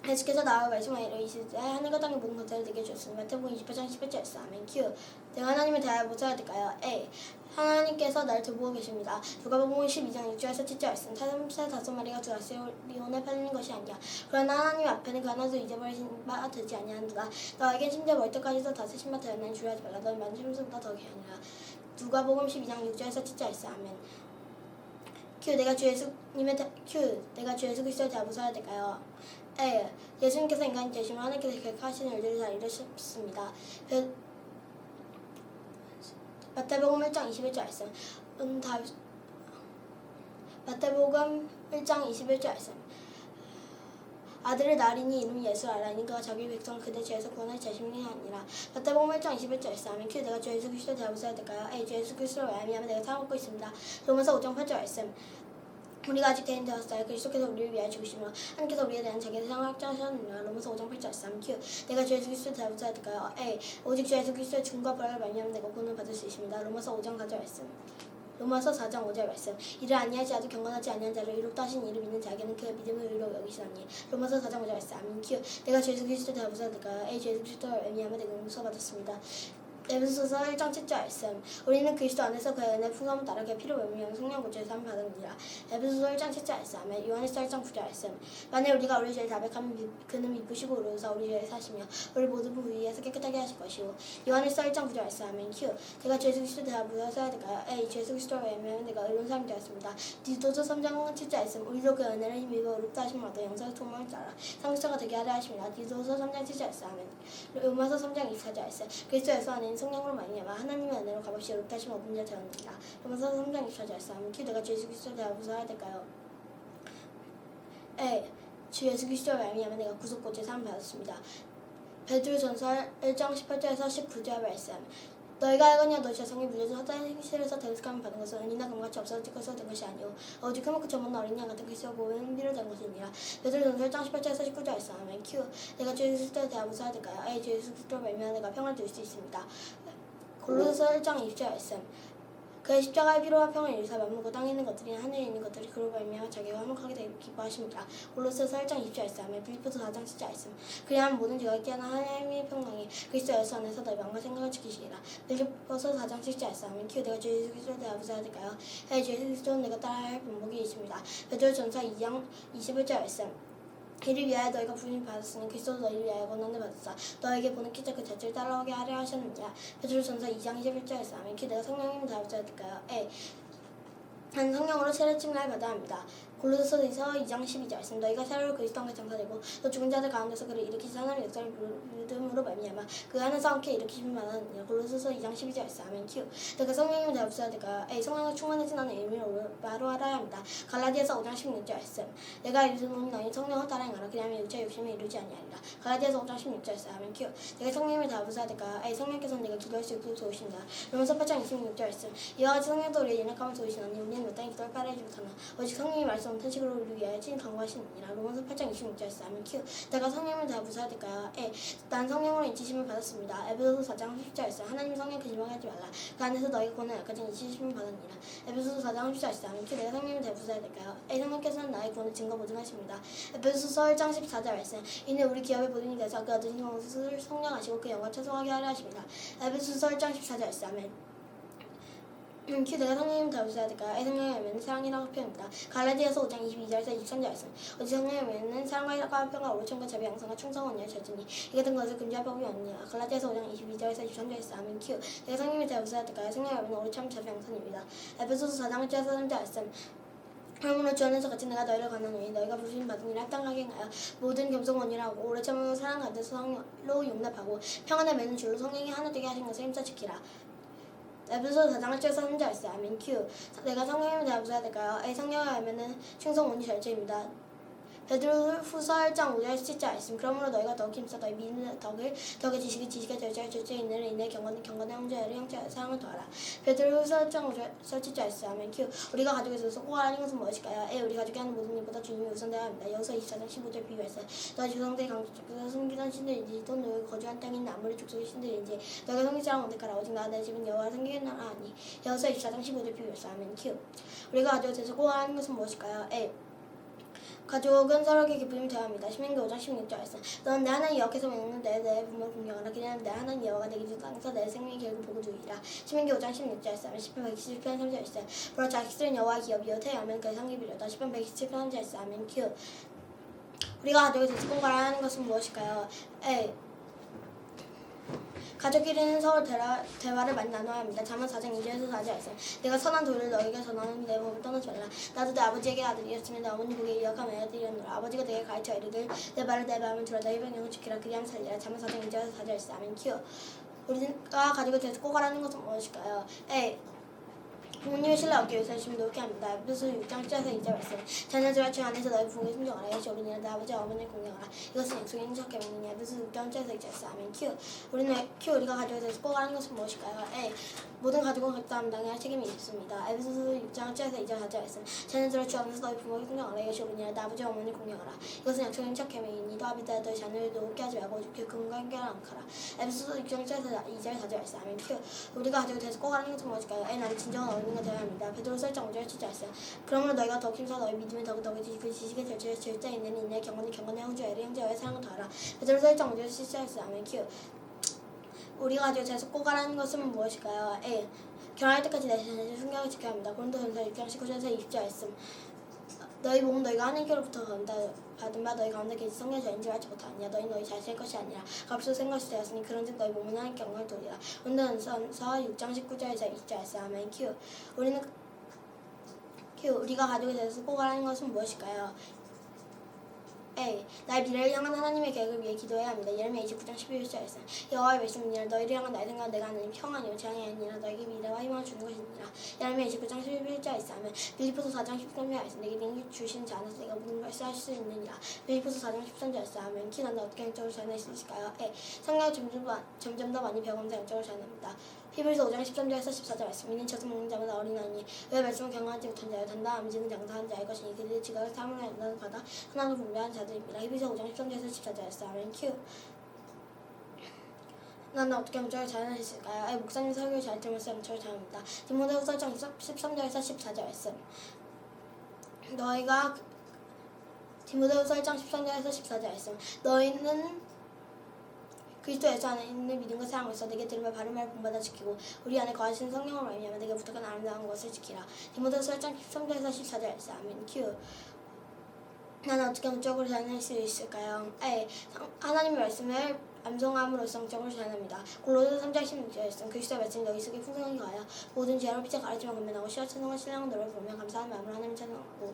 예수께서 나와 말씀하기를 이르시되 하늘과 땅의 모든 것들을 내게 주었으니 마태복음 28장 18절 말씀. 아멘. Q. 내가 하나님의 대화를 무사야 될까요? A. 하나님께서 나를 돌보고 계십니다. 누가복음 12장 6절에서 7절 말씀. 3새 5마리가 두 아스리온에 팔리는 것이 아니야. 그러나 하나님 앞에는 그 하나도 잊어버리신 바 되지 아니하는도다. 너에겐 심지어 멀때까지도 다 세신 바 되었나니 주의하지 말라. 너는 많은 심수보다 더 귀하니라. 누가복음 12장 6절에서 7절 말씀. 아멘. Q. 내가 주 예수 그리스도의 대화 무사야 될까요? A. 예수님께서 인간이 되시면 하나님께서 계획하시는 일들을 다 이루셨습니다. 마태복음 1장 21절 말씀. 마태복음 1장 21절 말씀. 아들을 낳으리니 이름이 예수라 하라니 그가 자기 백성을 그들 죄에서 구원할 자신이 아니라. 마태복음 1장 21절 말씀. 아멘. Q. 내가 주 예수 그리스도의 대화 무사야 될까요? A. 주 예수 그리스도로 말미암아 내가 사랑받고 있습니다. 로마서 5장 8절 말씀. 우리가 아직 대인 되었어요. 그리스도께서 우리를 위하여 죽으시며 하나님께서 우리에 대한 자기의 사랑을 확증하셨느니라. 로마서 5장 8절 말씀. Q. 내가 주 예수 그리스도의 대화 무사야 될까요? A. 오직 주 예수 그리스도의 죽음과 부활을 말미암아 내가 구원을 받을 수 있습니다. 로마서 5장 4절 말씀. 로마서 4장 5절 말씀. 이를 아니하지 아도 경건하지 아니한 자를 의롭다 하신 이를 믿는 자에게는 그의 믿음을 의로 여기시나니. 로마서 4장 5절 말씀. 아멘. Q. 내가 주 예수 그리스도의 대화 무사야 될까요? A. 주 예수 그리스도를 말미암아 내가 용서 받았습니다. 에베소서 1장 7절 말씀. 우리는 그리스도 안에서 그의 은혜 풍성함을 따라 그의 피로 말미암아 성령 구주의 삶을 받으니라. 에베소서 1장 7절 말씀. 아멘. 요한일서 1장 9절 말씀. 만일 우리가 우리 죄를 자백하면 그는 미쁘시고 의로우사 우리 죄를 사시며 우리 모든 부위에서 깨끗하게 하실 것이요. 요한일서 1장 9절 말씀. 아멘. Q. 내가 주 예수 그리스도에 대하여 무엇을 될까요? A. 주 예수 그리스도로 말미암아 내가 의로운 사람이 되었습니다. 디도서 3장 7절 말씀. 우리도 그 은혜를 힘입어 의롭다 하심을 얻어 영생의 소망을 따라 상속자가 되게 하려 하십니다. 디도서 3장 7절 말씀. 아멘. 로마서 3장 24절 말씀. 그리스도 예수 안에는 성령으로 말미암아 하나님의 은혜로 값없이 의롭다 하심을 얻은 자 되었느니라. 로마서 3장 24절 말씀. 아멘. Q. 내가 주 예수 그리스도에 대하여 무엇을 될까요? A. 주 예수 그리스도로 말미암아 내가 구속고지의 삶을 받았습니다. 베드로전서 1장 18절에서 19절 말씀. 너희가 알거니와 너희 자성이 물려서 헛된 행실에서 대속함을 받은 것은 은이나 금같이 없어질 것으로 된 것이 아니오 오직 크고 저먼 어린 양 같은 그리스도 보호의 흥비로 된 것이니라. 베드로전서 1장 18절에서 19절 말씀. 아멘. Q. 내가 주 예수 그리스도에 대하여 무엇을 될까요? A. 주 예수 그리스도로 말미암아 내가 평안을 누릴 수 있습니다. 골로새서 1장 20절 말씀. 그의 십자가의 피로와 평을 일사 만물고 땅에 있는 것들이 하늘에 있는 것들이 그로 말미암아 자기가 화목하게 되기를 기뻐하십니다. 골로새서 1장 20절 말씀. 아멘. 빌립보서 4장 10절 말씀. 그리하면 모든 죄가 깨어나 하나님의 평강이 그리스도 예수 안에서 너희 마음과 생각을 지키시리라. 빌립보서 4장 10절 말씀. 아멘. Q. 내가 주 예수 그리스도에 대하여 무엇을 될까요? 주 예수 그리스도는 내가 따라야 할 본목이 있습니다. 베드로전서 2장 21절 말씀. 이를 위하여 너희가 부름을 받았으니 그리스도도 너희를 위하여 고난을 받았사 너에게 보는 기적 그 자체를 따라오게 하려 하셨느니라. 베드로전서 2장 21절에서 아멘. Q. 내가 성령님을 다 붙여야 될까요? A. 한 성령으로 세례 칭찬을 받아야 합니다. 골로새서 2장 12절 말씀. 너희가 새로 그리스도와 장사되고 또 죽은 자들 가운데서 그를 일으키신 하나님의 역사를 믿음으로 말미암아 그 안에서 함께 일으키심을 받았느니라. 골로새서 2장 12절 말씀. 아멘. Q. 내가 성령님을 다 붙여야 될까요? A. 성령으로 충만해진다는 의미로 바로 알아야 합니다. 갈라디아서 5장 16절 말씀. 내가 이르노니 너희 성령을 따라 행하라. 그리하면 육체의 욕심을 이루지 아니하리라. 갈라디아서 5장 16절 말씀. 아멘. Q. 내가 성령님을 다 붙여야 될까요? A. 성령께서는 내가 기도할 수 있도록 도우신다. 로마서 8장 26절 말씀. 이와 같이 성령도 우리의 연약함을 도우시나니 우리는 몇 땅의 기도를 빠르지 못하나 오직 성령이 말씀 못한 식으로 우리 위하여 친히 간구하시느니라. 로마서 8장 26절 말씀. 아멘. Q. 내가 성령을 다 붙여야 될까요? A. 난 성령으로 인치심을 받았습니다. 에베소서 4장 30절 말씀. 하나님 성령 거짓말하지 말라. 그 안에서 너희가 고난 약까지 인치심을 받았느니라. 에베소서 4장 30절 말씀. 아멘. Q. 내가 성령을 다 붙여야 될까요? A. 성령께서는 나의 구원을 증거 보증하십니다. 에베소서 1장 14절 말씀. 이는 우리 기업의 모든 일에서 그 얻으신 것을 성령하시고 그 영광 찬송하게 하려 하십니다. 에베소서 1장 14절 말씀. 아멘. Q. 내가 성령님을 다 붙여야 될까요? A. 성령의 열매는 사랑이라고 표현합니다. 갈라디아서 5장 22절에서 23절 말씀. 오직 성령의 열매는 사랑과 화평과 오르천과 자비 양성과 충성과 온유와 절제니 이 같은 것을 금지할 법이 없느니라. 갈라디아서 5장 22절에서 23절 말씀. 아멘. Q. 내가 성령님을 다 붙여야 될까요? 성령의 열매는 오르참 자비 양성입니다. 에베소서 4장 1절에서 3절 말씀. 그러므로 주 안에서 같이 내가 너희를 권하노니 너희가 부르심 받은 일을 합당하게 행하여 모든 겸손과 온유하고 오래 참으며 사랑 가운데서 성령로 용납하고 평안을 맺는 줄로 성령이 하나 되게 하신 것을 힘써 지키라. 에베소서 4장 1절에서 3절 말씀. 아멘. Q. 내가 성령님을 다 붙여야 될까요? A. 성령의 열매는 충성, 온유, 절제입니다. 베드로후서 1장 5절 7절 말씀. 그러므로 너희가 더욱 힘써 너희 믿는 덕을 지식에 절제에 있는 인내 경건에 형제를 사랑을 더하라. 베드로후서 1장 5절 7절 말씀. 아멘. 큐. 우리가 가족에 있어서 꼭 하는 것은 무엇일까요? 우리 가족이 하는 모든 일보다 주님이 우선되어야 합니다. 여호수아 24장 15절 비유했어요. 너희 조상들이 강족에서 숨기던 신들인지 또 너희 거주한 땅에 있는 아무리 족속의 신들인지 너희가 섬기지 않은 원대가라. 오직 나 내 집은 여호와를 섬기겠노라 하니. 여호수아 24장 15절 비유했어요. 아멘. 큐. 우리가 가족에 대해서 꼭 하는 것은 무엇일까요? 가족은 서로에게 기쁨이 되어야 합니다. 신명기 5장 16절 말씀. 너는 내 하나님 여호와께서 명령하는 내 부모를 공경하라. 그냥 내 하나님 여호와가 내게 준 땅에서 내 생명의 길을 보고 두이라. 신명기 5장 16절 말씀. 10편 127편 3절 말씀. 보라 자식들은 여호와의 기업이요 태하면 그의 상기비료다. 10편 127편 3절 말씀. 아멘. 큐. 우리가 가족에 대해서 꼭 알아야 하는 것은 무엇일까요? 가족끼리는 서로 대화를 많이 나눠야 합니다. 잠언 4장 2절에서 4절 말씀. 내가 선한 도를 너에게 전하는 내 법을 떠나지 말라. 나도 내 아버지에게 아들이었으면 내 어머니 보기에 유익한 애들이었노라. 아버지가 내게 가르쳐 이르길 내 말을 내 마음을 들어 너희 병영을 지키라. 그리하면 살리라. 잠언 4장 2절에서 4절 말씀. 아멘. 큐. 우리가 가족에 대해서 꼭 알아야 하는 것은 무엇일까요? 부모님의 신뢰 얻기 위해서 열심히 노력해야 합니다. 에베소 6장 7절에서 2절 말씀. 자녀들아 주 안에서 너희 부모에게 순종하라. 이것이 어린이라 내 아버지와 어머니를 공경하라. 이것은 약속의 인척해 명령이야. 에베소 6장 7절에서 2절 말씀. 아멘. 큐. 우리가 가족에 대해서 꼭 아는 것은 무엇일까요? 모든 가족은 각자 감당해야 책임이 있습니다. 에베소 6장 7절에서 2절 4절 말씀. 자녀들아 주 안에서 너희 부모에게 순종하라. 이것이 어린이라 내 아버지와 어머니를 공경하라. 이것은 약속의 인척해 명령이니 너 아비다 너희 자녀를 노롭게 하지 말고 오죽게 그분과 함께하라 않거라. 에베소 6장 7절에서 2절 4절 말씀. 아멘. 큐. 우리가 가족에 대해서 꼭 아는 것은 무엇일까요? 나는 진정한 어린이가 되어야 합니다. 베드로후서 1장 5절 7절 말씀. 그러므로 너희가 더욱 힘써 너희 믿음의 덕을 지식에 절제에 있는 인내 경건에 형제의 사랑을 더하라. 베드로후서 1장 5절 7절 말씀. 아멘. 큐. 우리가 가족에 대해서 꼭 알아는 것은 무엇일까요? 결혼할 때까지 내 자녀의 순결을 지켜야 합니다. 고린도전서 6장 19절에서 20절 말씀. 너희 몸은 너희가 하나님께로부터 받은 바 너희 가운데 계시 성령자 인지하지 못하느냐. 너희 자신의 것이 아니라 값으로 생긴 것이 되었으니 그런즉 너희 몸은 하나님께 영광을 돌리라. 고린도전서 6장 19절에서 20절 말씀. 아멘. 큐. 우리가 가족에 대해서 꼭 알아는 것은 무엇일까요? 나의 미래를 향한 하나님의 계획을 위해 기도해야 합니다. 예레미야 29장 11절 말씀. 여호와의 말씀이니라. 너희를 향한 나의 생각은 내가 하나님 평안이요 재앙이 아니라 너에게 미래와 희망을 주는 것이니라. 예레미야 29장 11절 말씀. 빌립보서 4장 13절 말씀. 내게 능력 주신 자 안에서 내가 모든 것을 할 수 있느니라. 빌립보서 4장 13절 말씀. 아멘. 키 난다 어떻게 영적으로 잘 낼 수 있을까요? 성경을 점점 더 많이 배우면서 영적으로 잘 납니다. 히브리서 5장 13절에서 14절 말씀. 이는 젖은 먹는 자마다 어린아이니 왜 말씀을 경험하지 못한 자여 단단한 암지는 장사한 자의 것이니 그들의 지각을 사물을 연단을 받아 하나님을 분별한 자들입니다. 히브리서 5장 13절에서 14절 말씀. 아멘. 큐. 나는 어떻게 영적을 잘할 수 있을까요? 목사님 설교를 잘 들으면서 영적을 잘합니다. 디모데후서 1장 13절에서 14절 말씀. 디모데후서 1장 13절에서 14절 말씀. 너희는 그리스도 예수 안에 있는 믿음과 사랑을 있어 내게 들으며 바른 말을 본받아 지키고 우리 안에 거하시는 성령을 말미암아 내게 부탁한 아름다운 것을 지키라. 디모데후서 1장 13절에서 14절 말씀. 아멘. 큐. 나는 어떻게 영적으로 자라날 수 있을까요? 하나님의 말씀을 암송함으로써 영적으로 자라납니다. 골로새 3장 16절 말씀. 그리스도의 말씀이 너희 속에 풍성하게 가하여 모든 죄로 빛에 가르치며 건면하고 시와 찬송과 신랑을 너를 보며 감사하는 마음으로 하나님을 찬송하고.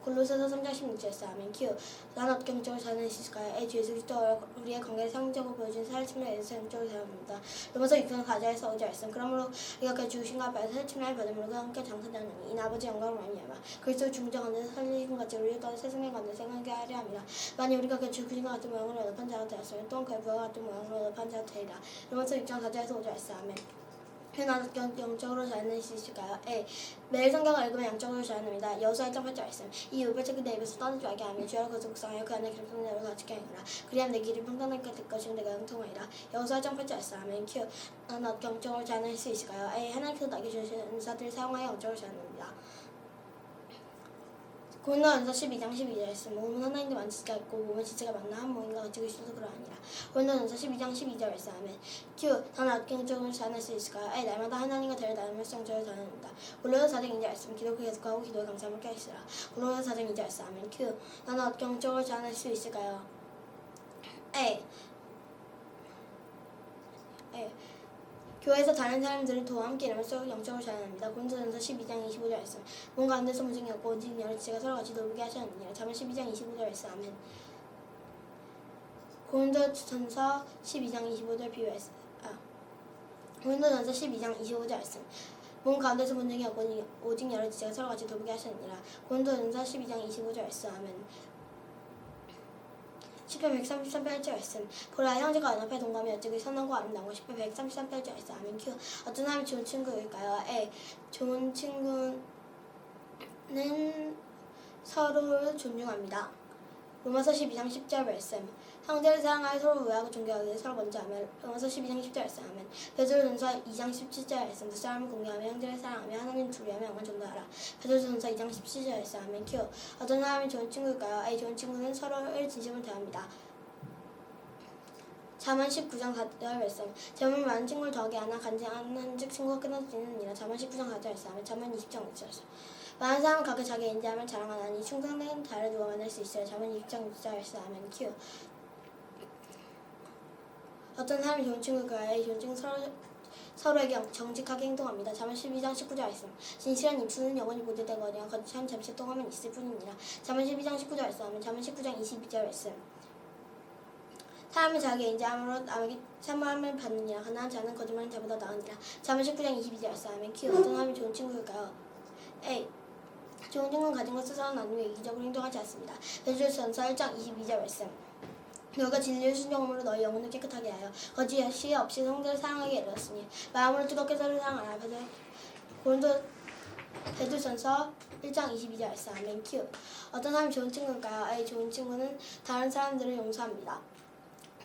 골로새서 3장 16절 말씀. 아멘. 큐. 나는 어떻게 영적으로 자라날 수 있을까요? 주 예수 그리스도와 우리의 관계를 상징적으로 보여준 사를 침례에서 영적으로 자랍니다. 로마서 6장 4절에서 5절 말씀. 그러므로 우리가 그 죽으신가 앞에서 새 침례를 받음으로 그와 함께 장사되느니 이 아버지 영광을 말미암아 그리스도 죽은 자 가운데서 살리신 같이 우리를 또한 새 생명 가운데 생각하게 하려 함이라. 만일 우리가 그 죽으신 것 같은 모양으로 연합한 자가 되었으면 또한 그의 부활과 같은 모양으로 연합한 자가 되리라. 로마서 6장 4절에서 5절 말씀. 아멘. 나는 영적으로 자라날 수 있을까요? 매일 성경을 읽으면 영적으로 자라납니다. 여호수아 1장 8절 말씀. 이 우별책을 내 입에서 떠나지 말게 하며 주야로 그것을 묵상하여 그 안에 기록된 대로 가지게 하리라. 그리하면 내 길이 평탄하게 될 것이며 내가 형통하리라. 여호수아 1장 8절 말씀. 아멘. 큐. 나는 어떻게 영적으로 자라날 수 있을까요? 하나님께서 나에게 주신 은사들을 사용하여 영적으로 자라납니다. 고린도전서 12장 12절 말씀. 몸은 하나인데 만지지가 있고 몸의 지체가 많나 한 몸인가 가지고 있어서 그러하니라. 고린도전서 12장 12절 말씀. 아멘. 큐. 나는 어떻게 영적으로 자라날 수 있을까요? 날마다 하나님과 대를 나누면서 영적으로 자라납니다. 골로새 4장 2절 말씀. 기도를 계속하고 기도에 감사함을 껴있으라. 골로새 4장 2절 말씀. 아멘. 큐. 나는 어떻게 영적으로 자라날 수 있을까요? 교회에서 다른 사람들을 도와 함께 일하면서 영적으로 자라납니다. 고린도전서 12장 25절 말씀. 몸 가운데서 문쟁이 없고 오직 여러 지체가 서로 같이 놀게 하셨느니라. 잠언 12장 25절 말씀. 아멘. 고린도전서 12장 25절 비유 말씀. 고린도전서 12장 25절 말씀. 몸 가운데서 본능이 없거니 오직 여러 지체가 서로 같이 돌보게 하시느니라. 고린도전서 12장 25절 말씀. 아멘. 시편 133편째 말씀. 보라 형제가 연합해 동감이 어찌그 선한과 아름다운 거. 시편 133편째 말씀. 아멘. 큐. 어떤 사람이 좋은 친구일까요? A. 좋은 친구는 서로를 존중합니다. 로마서 12장 10절 말씀. 형제를 사랑하여 서로 우애하고 존경하기를 서로 먼저 하며. 로마서 12장 10절 말씀. 아멘. 베드로전서 2장 17절 말씀. 두 사람을 공경하며 형제를 사랑하며 하나님 두려워하며 영원 전도하라. 베드로전서 2장 17절 말씀. 아멘. 큐. 어떤 사람이 좋은 친구일까요? A. 좋은 친구는 서로를 진심으로 대합니다. 잠언 19장 4절 말씀. 재물 많은 친구를 더하게 하나 간직하는 즉 친구가 끊어지느니라. 잠언 19장 4절 말씀. 아멘. 잠언 20장 5절 말씀. 많은 사람은 각각 자기 인자함을 자랑하나니 충성된 달을 누가 만날 수 있어요. 잠언 20장 6절 말씀. 아멘. 큐. 어떤 사람이 좋은 친구일까요? 좋은 친구 서로에게 정직하게 행동합니다. 잠언 12장 19절 말씀. 진실한 입술은 영원히 보존되거니와 거짓한 잠시 동안만 있을 뿐이니라. 잠언 12장 19절 말씀. 아멘. 잠언 19장 22절 말씀. 사람이 자기 인자함으로 남에게 사모함을 받느니라. 가난한 자는 거짓말은 자보다 나으니라. 잠언 19장 22절 말씀. 아멘. 큐. 어떤 사람이 좋은 친구일까요? A. 좋은 친구는 가진 것을 서로 나누며 이기적으로 행동하지 않습니다. 베드로전서 1장 22절 말씀. 너희가 진리를 순종함으로 너희 영혼을 깨끗하게 하여 거짓이 없이 성도를 사랑하게 이르렀으니 마음으로 뜨겁게 서로 사랑하라. 베드로전서 1장 22절 말씀. 아멘. 큐. 어떤 사람이 좋은 친구일까요? A. 좋은 친구는 다른 사람들을 용서합니다.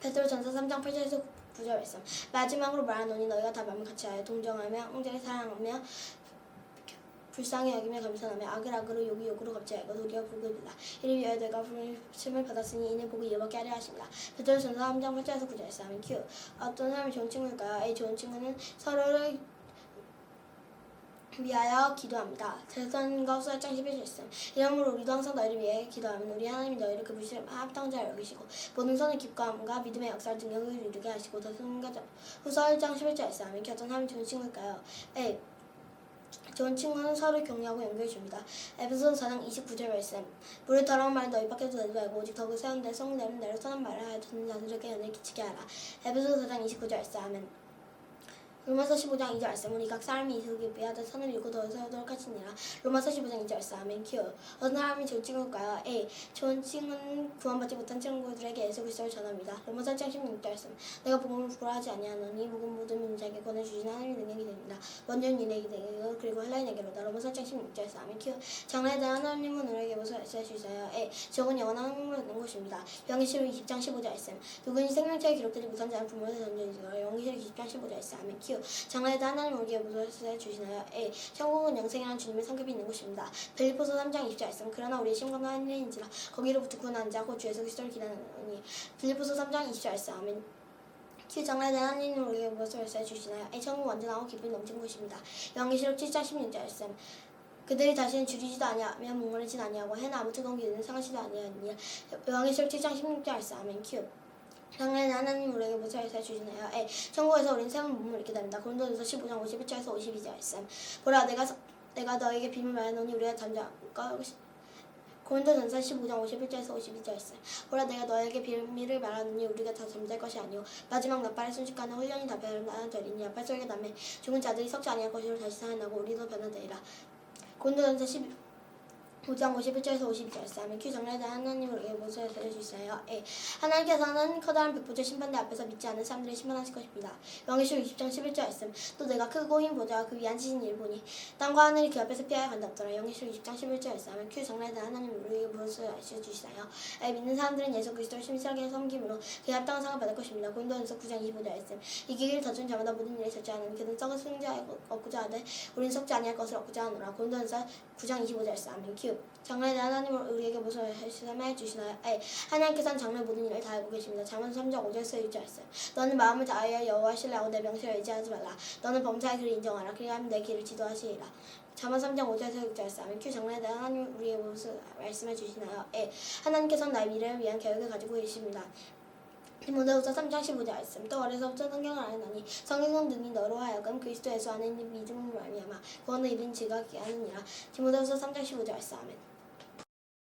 베드로전서 3장 8절에서 9절 말씀. 마지막으로 말하노니 너희가 다 마음을 같이 하여 동정하며 형제를 사랑하며 불쌍히 여기며 겸손하며 악을 악으로 욕이 욕으로 갚지 말고 도리어 복을 빌라. 이를 위하여 너희가 부르심을 받았으니 이는 복을 이어받게 하려 하십니다. 베드로전서 3장 8절에서 9절 말씀. 아멘. 큐. 어떤 사람이 좋은 친구일까요? A. 좋은 친구는 서로를 위하여 기도합니다. 대선과 후서 1장 11절 말씀. 이러므로 우리도 항상 너희를 위해 기도하면 우리 하나님이 너희를 그 부르심에 합당한 자로 여기시고 모든 선을 기뻐함과 믿음의 역사를 능력을 이루게 하시고 대선과 후서 1장 11절 말씀. 아멘. 큐. 어떤 사람이 좋은 친구일까요? A. 좋은 친구는 서로 격려하고 연결해줍니다. 에베소서 4장 29절 말씀. 물을 더러운 말은 너희 밖에서 내지 말고 오직 덕을 세운 데 성내는 대로 선한 말을 하여 듣는 자들에게 연을 끼치게 하라. 에베소서 4장 29절 말씀. 아멘. 로마서 15장 2절 말씀. 우리 각 사람이 이속에 비하되 선을 이루고 더 세우도록 하시니라. 로마서 15장 2절 말씀. 아멘. 큐. 어떤 사람이 좋은 친구일까요? A. 좋은 친구는 구원받지 못한 친구들에게 예수 그리스도를 전합니다. 로마서 1장 16절 말씀. 내가 복음을 부끄러워하지 아니하노니 복음 모든 민자에게 권해주시는 하나님의 능력이 됩니다. 먼저는 유대인에게 되고 그리고 헬라인에게로다. 로마서 1장 16절 말씀. 아멘. 큐. 장래에 대한 하나님은 우리에게 무엇을 주시나요? A. 적은 영원한 항목을 얻는 것입니다. 요한계시록 20장 15절 말씀. 누구니 생명책에 기록되지 못한 자는 부모에게 던져지고 요한계시록 20장 15절 말씀. 아멘. 큐. 장래에 대한 하나님 우리에게 무엇을 주시나요? A. 천국은 영생이라는 주님의 성격이 있는 곳입니다. 빌립보서 3장 20절 말씀. 그러나 우리의 심관은 하늘인지라 거기로부터 구원한 자 곧 주 예수 그리스도를 기다리니. 빌립보서 3장 20절 말씀. 아멘. 큐. 장래에 대한 하나님 우리에게 무엇을 주시나요? A. 천국 완전하고 기쁨이 넘치는 곳입니다. 요한계시록 7장 16절 말씀. 그들이 다시는 줄이지도 아니하며 목마르지도 아니하고 해나 아무 뜨거운 기운은 상하지도 아니하니라. 요한계시록 7장 16절 말씀. 아멘. 큐. 장래에 하나님 우리에게 무엇을 주시나요? A. 천국에서 우리는 새로운 몸을 입게 됩니다. 고린도전서 15장 51절에서 52절 말씀. 보라 내가 너에게 비밀 말하노니 우리가 잠잠과 고린도전서 15장 51절에서 52절 말씀. 보라 내가 너에게 비밀을 말하노니 우리가 다 잠잘 것이 아니오 마지막 나팔의 순식간에 훈련이 다 변화되리니 나팔 소리가 나매 죽은 자들이 썩지 아니할 것이로 다시 살아나고 우리도 변화되리라. 고린도전서 5장 51절에서 52절 말씀. 아멘. 큐. 장래에 대한 하나님을 우리에게 무엇을 주시나요? A. 하나님께서는 커다란 백보자 심판대 앞에서 믿지 않는 사람들을 심판하실 것입니다. 요한계시록 20장 11절 말씀. 또 내가 크고 흰 보좌와 그 위 앉으신 이를 보니 땅과 하늘이 그 앞에서 피하여 간다 없더라. 요한계시록 20장 11절 말씀. 아멘. 큐. 장래에 대한 하나님을 우리에게 무엇을 주시나요? A. 믿는 사람들은 예수 그리스도를 신실하게 섬김으로 그에 합당한 상을 받을 것입니다. 고린도전서 9장 25절 말씀. 이기기를 더준 자마다 모든 일에 절제하는 그는 썩은 승자 얻고자 하되 우리는 썩지 아니할 것을 얻고자 하노라. 고린도전서 9장 25절 말씀. 아멘. 큐. 장래에 대한 하나님을 우리에게 무엇을 주시나요? A. 하나님께서는 장래 모든 일을 다 알고 계십니다. 잠언 3장 5절에서 6절 말씀. 너는 마음을 다하여 여호와 신뢰하고 내 명령을 의지하지 말라. 너는 범사의 길을 인정하라. 그리하면 내 길을 지도하시리라. 잠언 3장 5절에서 6절 말씀. 아멘. 큐. 장래에 대한 하나님을 우리에게 무엇을 말씀해 주시나요? A. 하나님께서는 나의 미래를 위한 계획을 가지고 계십니다. 디모데후서 3장 15절 말씀. 또 어려서부터 성경을 알았나니 성경은 능히 너로 하여금 그리스도 예수 안에 있는 믿음을 말미암아 구원을 이룬 지가 하느니라. 디모데후서 3장 15절 말씀. 아멘.